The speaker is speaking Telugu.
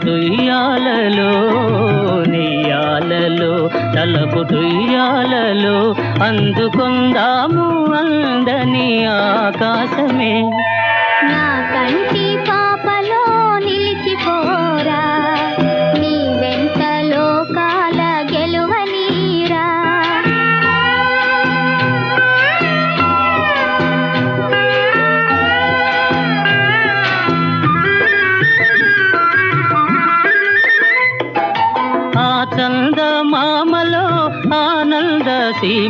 తలపుటుయ్యాలలో నెయ్యాలలో తలపుటుయ్యాలలో అందుకొందాము అందని ఆకాశమే. నా కంటి పాపలో నిలిచిపోరా, నీ వెంట లోకాల గెలువనీరా. ఆ చందమామలో ఆనంద